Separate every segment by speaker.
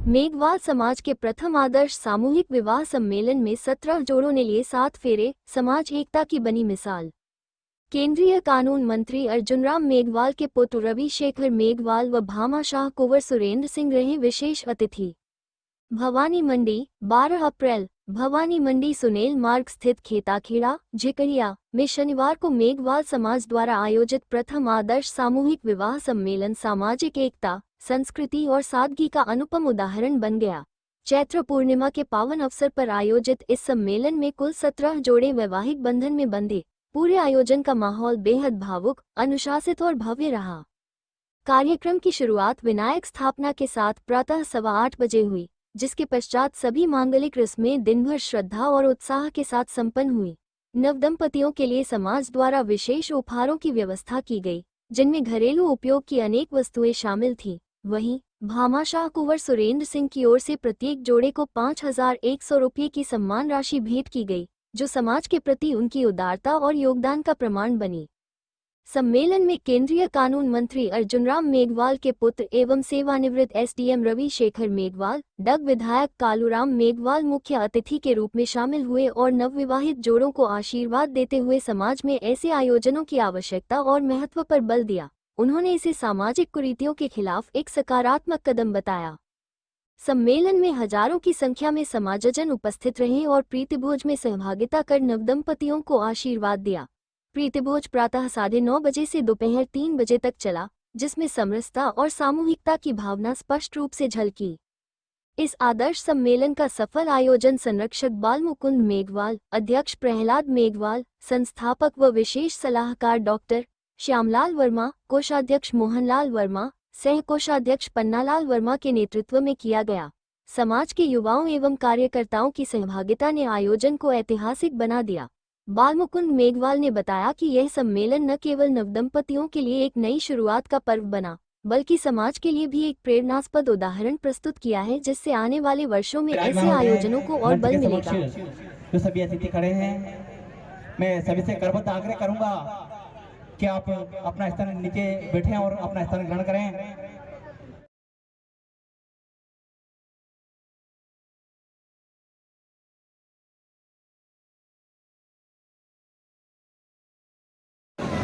Speaker 1: मेघवाल समाज के प्रथम आदर्श सामूहिक विवाह सम्मेलन में 17 जोड़ों ने लिए 7 फेरे, समाज एकता की बनी मिसाल। केंद्रीय कानून मंत्री अर्जुनराम मेघवाल के पुत्र रविशेखर मेघवाल व भामाशाह कुंवर सुरेंद्र सिंह रहे विशेष अतिथि। भवानी मंडी 12 अप्रैल। भवानी मंडी सुनेल मार्ग स्थित खेताखेड़ा झिकड़िया में शनिवार को मेघवाल समाज द्वारा आयोजित प्रथम आदर्श सामूहिक विवाह सम्मेलन सामाजिक एकता, संस्कृति और सादगी का अनुपम उदाहरण बन गया। चैत्र पूर्णिमा के पावन अवसर पर आयोजित इस सम्मेलन में कुल 17 जोड़े वैवाहिक बंधन में बंधे। पूरे आयोजन का माहौल बेहद भावुक, अनुशासित और भव्य रहा। कार्यक्रम की शुरुआत विनायक स्थापना के साथ प्रातः 8:15 बजे हुई, जिसके पश्चात सभी मांगलिक रस्में दिन भर श्रद्धा और उत्साह के साथ संपन्न हुई। नवदंपतियों के लिए समाज द्वारा विशेष उपहारों की व्यवस्था की गई, जिनमें घरेलू उपयोग की अनेक वस्तुएं शामिल थीं। वहीं भामाशाह कुंवर सुरेंद्र सिंह की ओर से प्रत्येक जोड़े को 5,100 रुपये की सम्मान राशि भेंट की गई, जो समाज के प्रति उनकी उदारता और योगदान का प्रमाण बनी। सम्मेलन में केंद्रीय कानून मंत्री अर्जुनराम मेघवाल के पुत्र एवं सेवानिवृत्त एसडीएम रविशेखर मेघवाल, डग विधायक कालूराम मेघवाल मुख्य अतिथि के रूप में शामिल हुए और नवविवाहित जोड़ों को आशीर्वाद देते हुए समाज में ऐसे आयोजनों की आवश्यकता और महत्व पर बल दिया। उन्होंने इसे सामाजिक कुरीतियों के खिलाफ एक सकारात्मक कदम बताया। सम्मेलन में हजारों की संख्या में समाजजन उपस्थित रहे और प्रीतिभोज में सहभागिता कर नवदंपतियों को आशीर्वाद दिया। प्रीतिभोज प्रातः 9:30 बजे से दोपहर 3 बजे तक चला, जिसमें समरसता और सामूहिकता की भावना स्पष्ट रूप से झलकी। इस आदर्श सम्मेलन का सफल आयोजन संरक्षक बालमुकुंद मेघवाल, अध्यक्ष प्रहलाद मेघवाल, संस्थापक व विशेष सलाहकार डॉक्टर श्यामलाल वर्मा, कोषाध्यक्ष मोहनलाल वर्मा, सह कोषाध्यक्ष पन्नालाल वर्मा के नेतृत्व में किया गया। समाज के युवाओं एवं कार्यकर्ताओं की सहभागिता ने आयोजन को ऐतिहासिक बना दिया। बालमुकुंद मेघवाल ने बताया कि यह सम्मेलन न केवल नवदंपतियों के लिए एक नई शुरुआत का पर्व बना, बल्कि समाज के लिए भी एक प्रेरणास्पद उदाहरण प्रस्तुत किया है, जिससे आने वाले वर्षों में ऐसे आयोजनों को और बल मिलेगा।
Speaker 2: जो सभी अतिथि खड़े हैं, मैं सभी से करबद्ध आग्रह करूंगा कि आप अपना स्थान नीचे बैठें और अपना स्थान ग्रहण करें।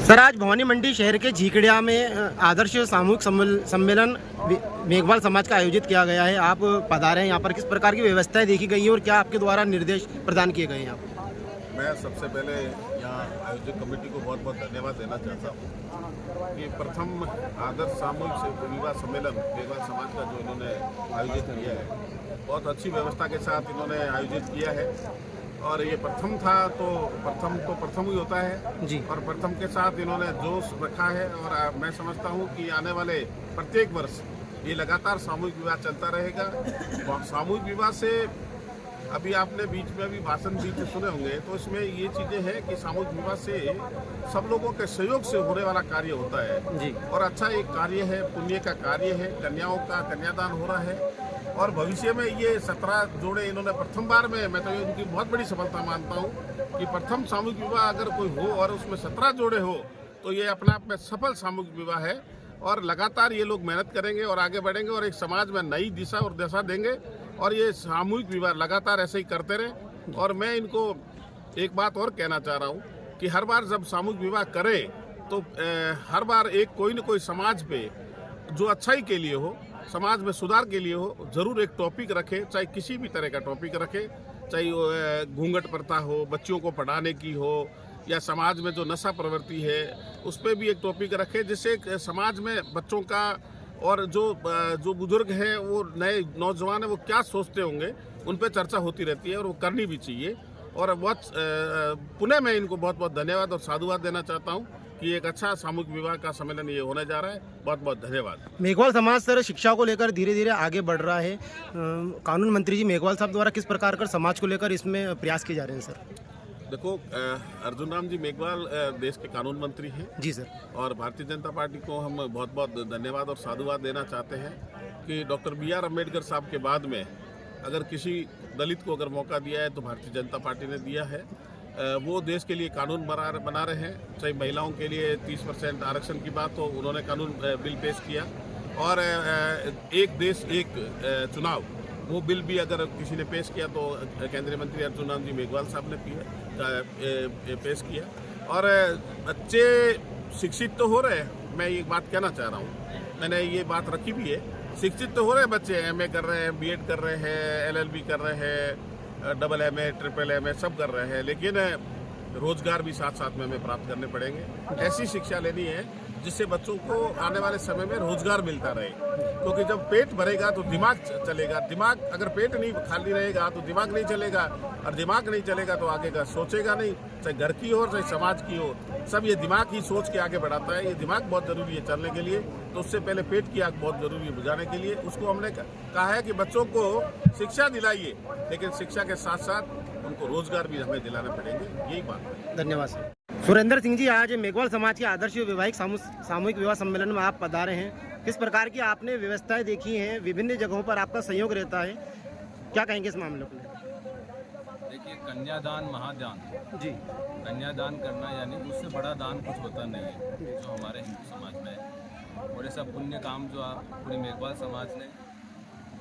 Speaker 3: सर, आज भवानी मंडी शहर के झिकड़िया में आदर्श सामूहिक सम्मेलन मेघवाल समाज का आयोजित किया गया है। आप पधारे हैं यहाँ पर, किस प्रकार की व्यवस्थाएं देखी गई हैं और क्या आपके द्वारा निर्देश प्रदान किए गए हैं?
Speaker 4: मैं सबसे पहले यहाँ आयोजक कमेटी को बहुत बहुत धन्यवाद देना चाहता हूँ कि प्रथम आदर्श सामूहिक विवाह सम्मेलन मेघवाल समाज का जो इन्होंने आयोजित किया है, बहुत अच्छी व्यवस्था के साथ इन्होंने आयोजित किया है। और ये प्रथम था तो प्रथम ही होता है जी। और प्रथम के साथ इन्होंने जोश रखा है और मैं समझता हूँ कि आने वाले प्रत्येक वर्ष ये लगातार सामूहिक विवाह चलता रहेगा। सामूहिक विवाह से अभी आपने बीच में भी भाषण बीच सुने होंगे, तो इसमें ये चीज़ें हैं कि सामूहिक विवाह से सब लोगों के सहयोग से होने वाला कार्य होता है जी। और अच्छा एक कार्य है, पुण्य का कार्य है, कन्याओं का कन्यादान हो रहा है। और भविष्य में ये 17 जोड़े इन्होंने प्रथम बार में, मैं तो ये उनकी बहुत बड़ी सफलता मानता हूँ कि प्रथम सामूहिक विवाह अगर कोई हो और उसमें 17 जोड़े हो तो ये अपने आप में सफल सामूहिक विवाह है। और लगातार ये लोग मेहनत करेंगे और आगे बढ़ेंगे और एक समाज में नई दिशा और दशा देंगे और ये सामूहिक विवाह लगातार ऐसे ही करते रहे। और मैं इनको एक बात और कहना चाह रहा हूँ कि हर बार जब सामूहिक विवाह करें तो हर बार एक कोई न कोई समाज पे जो अच्छाई के लिए हो, समाज में सुधार के लिए हो, जरूर एक टॉपिक रखे, चाहे किसी भी तरह का टॉपिक रखे, चाहे घूंघट प्रथा हो, बच्चों को पढ़ाने की हो, या समाज में जो नशा प्रवृत्ति है उस पर भी एक टॉपिक रखे, जिससे समाज में बच्चों का और जो बुजुर्ग हैं वो नए नौजवान हैं वो क्या सोचते होंगे उन पर चर्चा होती रहती है और वो करनी भी चाहिए। और बहुत पुनः मैं इनको बहुत बहुत धन्यवाद और साधुवाद देना चाहता हूँ कि एक अच्छा सामूहिक विवाह का सम्मेलन ये होने जा रहा है। बहुत बहुत धन्यवाद।
Speaker 3: मेघवाल समाज सर शिक्षा को लेकर धीरे धीरे आगे बढ़ रहा है। कानून मंत्री जी मेघवाल साहब द्वारा किस प्रकार कर समाज को लेकर इसमें प्रयास किए जा रहे हैं सर?
Speaker 4: देखो, अर्जुनराम जी मेघवाल देश के कानून मंत्री हैं
Speaker 3: जी सर।
Speaker 4: और भारतीय जनता पार्टी को हम बहुत बहुत धन्यवाद और साधुवाद देना चाहते हैं कि डॉक्टर BR अम्बेडकर साहब के बाद में अगर किसी दलित को अगर मौका दिया है तो भारतीय जनता पार्टी ने दिया है। वो देश के लिए कानून बना रहे हैं, चाहे महिलाओं के लिए 30% आरक्षण की बात हो, उन्होंने कानून बिल पेश किया। और एक देश एक चुनाव, वो बिल भी अगर किसी ने पेश किया तो केंद्रीय मंत्री अर्जुन राम जी मेघवाल साहब ने पेश किया। और बच्चे शिक्षित तो हो रहे हैं, मैं एक बात कहना चाह रहा हूँ, मैंने ये बात रखी भी है, शिक्षित तो हो रहे हैं बच्चे, MA कर रहे हैं, BEd कर रहे हैं, LLB कर रहे हैं, MA, MMA सब कर रहे हैं, लेकिन रोजगार भी साथ साथ में हमें प्राप्त करने पड़ेंगे। ऐसी शिक्षा लेनी है जिससे बच्चों को आने वाले समय में रोजगार मिलता रहे, क्योंकि जब पेट भरेगा तो दिमाग चलेगा, दिमाग अगर पेट नहीं खाली रहेगा तो दिमाग नहीं चलेगा, और दिमाग नहीं चलेगा तो आगे का सोचेगा नहीं, चाहे घर की हो चाहे समाज की हो, सब ये दिमाग ही सोच के आगे बढ़ाता है। ये दिमाग बहुत जरूरी है चलने के लिए, तो उससे पहले पेट की आग बहुत जरूरी है बुझाने के लिए। उसको हमने कहा है कि बच्चों को शिक्षा दिलाइए, लेकिन शिक्षा के साथ साथ उनको रोजगार भी हमें दिलाने पड़ेंगे, यही बात है।
Speaker 3: धन्यवाद सर। सुरेंद्र सिंह जी, आज मेघवाल समाज के आदर्श वैवाहिक सामूहिक विवाह सम्मेलन में आप पधारे हैं, किस प्रकार की आपने व्यवस्थाएं देखी हैं, विभिन्न जगहों पर आपका सहयोग रहता है, क्या कहेंगे इस मामले पर?
Speaker 5: देखिए, कन्यादान महादान
Speaker 3: जी,
Speaker 5: कन्यादान करना यानी उससे बड़ा दान कुछ होता नहीं है जो हमारे हिंदू समाज में है। और ये सब पुण्य काम जो पूरी मेघवाल समाज ने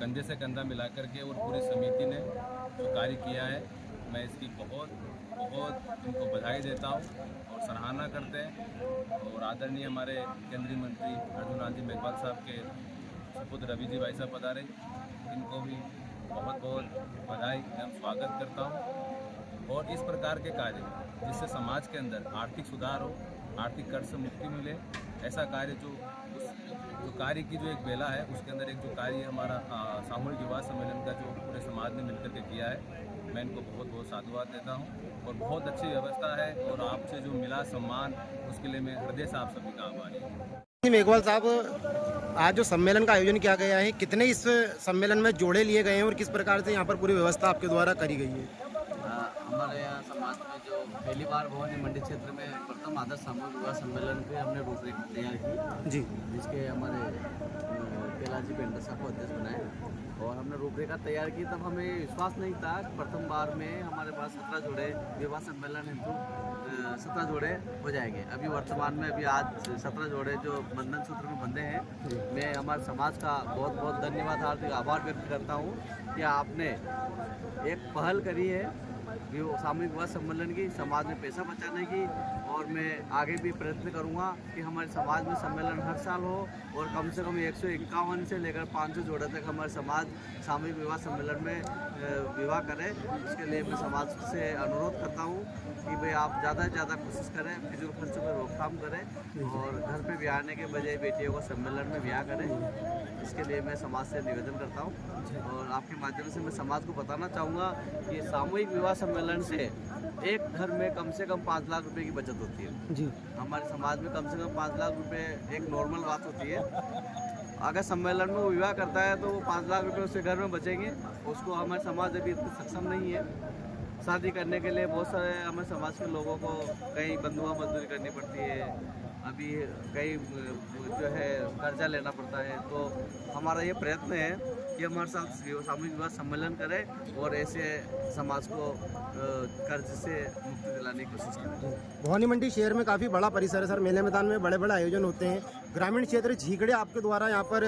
Speaker 5: कंधे से कंधा मिला करके और पूरी समिति ने जो कार्य किया है, मैं इसकी बहुत इनको बधाई देता हूँ और सराहना करते हैं। और आदरणीय हमारे केंद्रीय मंत्री अर्जुन राम जी मेघवाल साहब के सुपुत्र रवि जी भाई साहब पधारे, इनको भी बहुत बधाई एवं स्वागत करता हूँ। और इस प्रकार के कार्य जिससे समाज के अंदर आर्थिक सुधार हो, आर्थिक कर्ज से मुक्ति मिले, ऐसा कार्य जो कार्य की जो एक बेला है उसके अंदर एक जो कार्य हमारा सामूहिक विवाह सम्मेलन का जो पूरे समाज ने मिलकर के किया है, मैं इनको बहुत साधुवाद देता हूँ। और बहुत अच्छी व्यवस्था है और आपसे जो मिला सम्मान, उसके लिए मैं हृदय से आप सभी का आभारी हूँ।
Speaker 3: मेघवाल साहब, आज जो सम्मेलन का आयोजन किया गया है, कितने इस सम्मेलन में जोड़े लिए गए हैं और किस प्रकार से यहाँ पर पूरी व्यवस्था आपके द्वारा करी गई है?
Speaker 6: हमारे यहाँ समाज में जो पहली बार भवानी मंडी क्षेत्र में प्रथम आदर्श सामूहिक विवाह सम्मेलन पे हमने रूपरेखा तैयार की
Speaker 3: जी,
Speaker 6: जिसके हमारे कैलाश जी पेंटर साहब को अध्यक्ष बनाए और हमने रूपरेखा तैयार की। तब हमें विश्वास नहीं था, प्रथम बार में हमारे पास 17 जोड़े विवाह सम्मेलन हेतु 17 जोड़े हो जाएंगे। अभी वर्तमान में अभी आज 17 जोड़े जो बंधन सूत्र में बंधे हैं। मैं हमारे समाज का बहुत धन्यवाद, हार्दिक आभार व्यक्त करता हूँ कि आपने एक पहल करी है सामूहिक विवाह सम्मेलन की, समाज में पैसा बचाने की। और मैं आगे भी प्रयत्न करूंगा कि हमारे समाज में सम्मेलन हर साल हो और कम से कम 151 से लेकर 500 जोड़े तक हमारे समाज सामूहिक विवाह सम्मेलन में विवाह करे। इसके लिए मैं समाज से अनुरोध करता हूं कि भाई आप ज़्यादा से ज़्यादा कोशिश करें, फिजूल खर्चों पर रोकथाम करें और घर पे ब्याह आने के बजाय बेटियों को सम्मेलन में ब्याह करें। इसके लिए मैं समाज से निवेदन करता हूं और आपके माध्यम से मैं समाज को बताना चाहूँगा कि सामूहिक विवाह सम्मेलन से एक घर में कम से कम 5 लाख रुपए की बचत होती है
Speaker 3: जी।
Speaker 6: हमारे समाज में कम से कम 5 लाख रुपए एक नॉर्मल बात होती है। अगर सम्मेलन में वो विवाह करता है तो वो 5 लाख रुपए उसके घर में बचेंगे। उसको हमारे समाज अभी इतना सक्षम नहीं है। शादी करने के लिए बहुत सारे हमारे समाज के लोगों को कई बंधुआ मजदूरी करनी पड़ती है, अभी कई जो है कर्जा लेना पड़ता है। तो हमारा ये प्रयत्न है कि हमारे साथ सामूहिक विवाह सम्मेलन करें और ऐसे समाज को कर्ज से मुक्ति दिलाने की कोशिश करें।
Speaker 3: भवानी मंडी शहर में काफ़ी बड़ा परिसर है सर, मेले मैदान में बड़े आयोजन होते हैं। ग्रामीण क्षेत्र झीकड़े आपके द्वारा यहाँ पर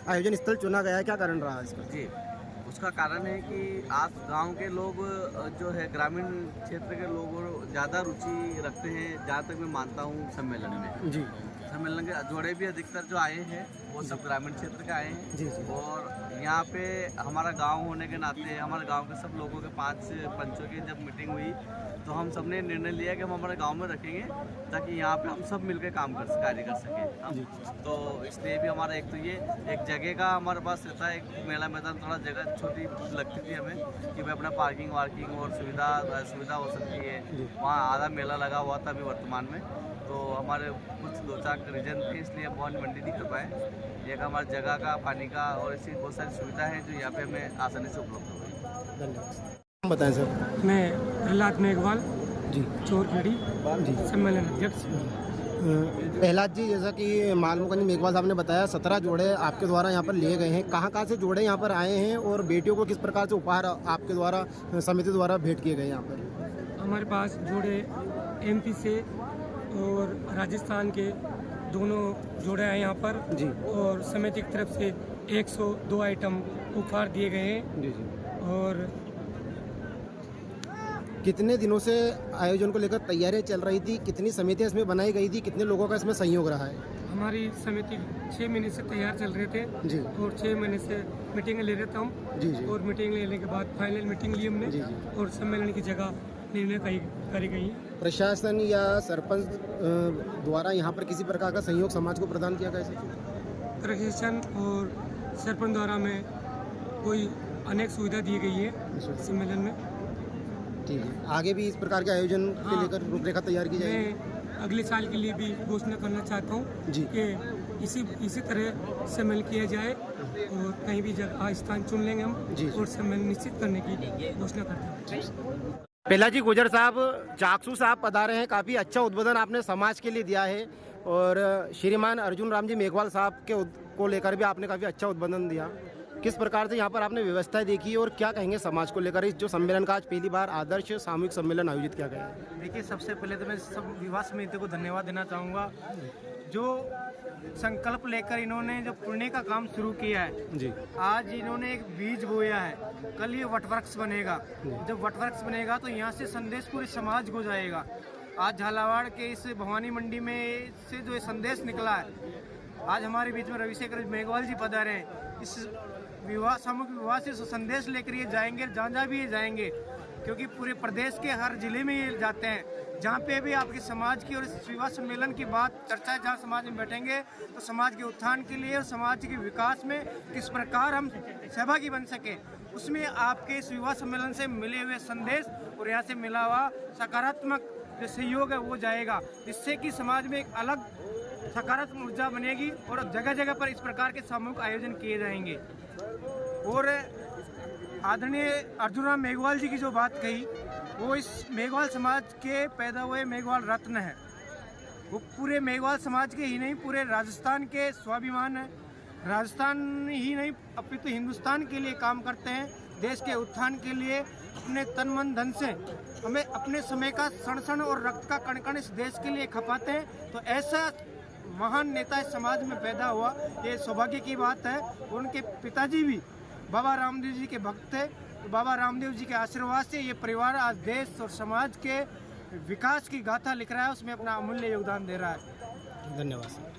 Speaker 3: आयोजन स्थल चुना गया है, क्या कारण रहा है इसका?
Speaker 6: जी, उसका कारण है कि आज गांव के लोग जो है ग्रामीण क्षेत्र के लोग ज़्यादा रुचि रखते हैं, जहाँ तक मैं मानता हूँ सम्मेलन में।
Speaker 3: जी,
Speaker 6: सम्मेलन के जोड़े भी अधिकतर जो आए हैं वो सब ग्रामीण क्षेत्र के आए हैं।
Speaker 3: जी जी।
Speaker 6: और यहाँ पे हमारा गांव होने के नाते हमारे गांव के सब लोगों के 5 पंचों की जब मीटिंग हुई तो हम सब ने निर्णय लिया कि हम हमारे गांव में रखेंगे ताकि यहाँ पे हम सब मिलकर कार्य कर सकें हम। तो इसलिए भी हमारा एक तो ये एक जगह का हमारे पास रहता है, एक मेला मैदान थोड़ा जगह छोटी लगती थी हमें कि भाई अपना पार्किंग वार्किंग और सुविधा हो सकती है। वहाँ आधा मेला लगा हुआ था अभी वर्तमान में, तो हमारे कुछ 2-4 रीजन थे इसलिए भवानी मंडी नहीं कर पाए। एक हमारी जगह का, पानी का और ऐसी बहुत सारी सुविधा है जो यहाँ पे हमें आसानी से उपलब्ध हो गई।
Speaker 3: धन्यवाद। बताएं सर।
Speaker 7: मैं प्रहलाद मेघवाल
Speaker 3: जी,
Speaker 7: चोरखेड़ी
Speaker 3: जी,
Speaker 7: सम्मेलन अध्यक्ष।
Speaker 3: प्रहलाद जी, जैसा कि मालमुकनी मेघवाल साहब ने बताया 17 जोड़े आपके द्वारा यहाँ पर लिए गए हैं, कहाँ से जोड़े यहाँ पर आए हैं और बेटियों को किस प्रकार से उपहार आपके द्वारा समिति द्वारा भेंट किए गए यहाँ पर?
Speaker 7: हमारे पास जोड़े MP से और राजस्थान के दोनों जोड़े हैं यहाँ पर
Speaker 3: जी।
Speaker 7: और समिति की तरफ से 102 आइटम उपहार दिए गए हैं।
Speaker 3: जी जी।
Speaker 7: और
Speaker 3: कितने दिनों से आयोजन को लेकर तैयारियां चल रही थी, कितनी समितियां इसमें बनाई गई थी, कितने लोगों का इसमें सहयोग रहा है?
Speaker 7: हमारी समिति 6 महीने से तैयार चल रहे थे
Speaker 3: जी
Speaker 7: और 6 महीने से मीटिंग ले रहे थे हम।
Speaker 3: जी जी।
Speaker 7: और मीटिंग लेने के बाद फाइनल मीटिंग ली हमने।
Speaker 3: जी, जी।
Speaker 7: और सम्मेलन की जगह निर्णय करी गई है।
Speaker 3: प्रशासन या सरपंच द्वारा यहाँ पर किसी प्रकार का सहयोग समाज को प्रदान किया गया है?
Speaker 7: प्रशासन और सरपंच द्वारा में कोई अनेक सुविधा दी गई है सम्मेलन में।
Speaker 3: ठीक है, आगे भी इस प्रकार के आयोजन के
Speaker 7: हाँ।
Speaker 3: लेकर रूपरेखा तैयार की जाएगी?
Speaker 7: मैं अगले साल के लिए भी घोषणा करना चाहता हूँ
Speaker 3: जी।
Speaker 7: कि इसी तरह सम्मेलन किया जाए और कहीं भी जगह स्थान चुन लेंगे हम
Speaker 3: जी।
Speaker 7: और सम्मेलन निश्चित करने की घोषणा करते हैं।
Speaker 3: पहला जी गुजर साहब, चाकसू साहब पधारे हैं, काफ़ी अच्छा उद्बोधन आपने समाज के लिए दिया है और श्रीमान अर्जुन राम जी मेघवाल साहब को लेकर भी आपने काफ़ी अच्छा उद्बोधन दिया। किस प्रकार से यहाँ पर आपने व्यवस्थाएं देखी और क्या कहेंगे समाज को लेकर इस जो सम्मेलन का आज पहली बार आदर्श सामूहिक सम्मेलन आयोजित किया गया है?
Speaker 8: देखिए, सबसे पहले तो मैं सब विवाह समिति को धन्यवाद देना चाहूँगा जो संकल्प लेकर इन्होंने जो पुण्य का काम शुरू किया है।
Speaker 3: जी।
Speaker 8: आज इन्होंने एक बीज बोया है, कल ये वटवृक्ष बनेगा। जब वटवृक्ष बनेगा तो यहाँ से संदेश पूरे समाज को जाएगा। आज झालावाड़ के इस भवानी मंडी में से जो ये संदेश निकला है, आज हमारे बीच में रविशेखर मेघवाल जी पधारे हैं। इस विवाह सामूहिक विवाह से संदेश लेकर ये जाएंगे, जहाँ भी ये जाएंगे, क्योंकि पूरे प्रदेश के हर जिले में ये जाते हैं। जहाँ पे भी आपके समाज की और इस विवाह सम्मेलन की बात चर्चा है, जहाँ समाज में बैठेंगे तो समाज के उत्थान के लिए और समाज के विकास में किस प्रकार हम सहभागी बन सके, उसमें आपके इस विवाह सम्मेलन से मिले हुए संदेश और यहाँ से मिला हुआ सकारात्मक जो सहयोग है वो जाएगा, जिससे कि समाज में एक अलग सकारात्मक ऊर्जा बनेगी और जगह जगह पर इस प्रकार के सामूहिक आयोजन किए जाएंगे। और आदरणीय अर्जुन राम मेघवाल जी की जो बात कही, वो इस मेघवाल समाज के पैदा हुए मेघवाल रत्न है। वो पूरे मेघवाल समाज के ही नहीं, पूरे राजस्थान के स्वाभिमान है। राजस्थान ही नहीं अपितु हिंदुस्तान के लिए काम करते हैं। देश के उत्थान के लिए अपने तन मन धन से हमें अपने समय का क्षण और रक्त का कण कण इस देश के लिए खपाते हैं। तो ऐसा महान नेता इस समाज में पैदा हुआ, ये सौभाग्य की बात है। उनके पिताजी भी बाबा रामदेव जी के भक्त थे। तो बाबा रामदेव जी के आशीर्वाद से ये परिवार आज देश और समाज के विकास की गाथा लिख रहा है, उसमें अपना अमूल्य योगदान दे रहा है।
Speaker 3: धन्यवाद।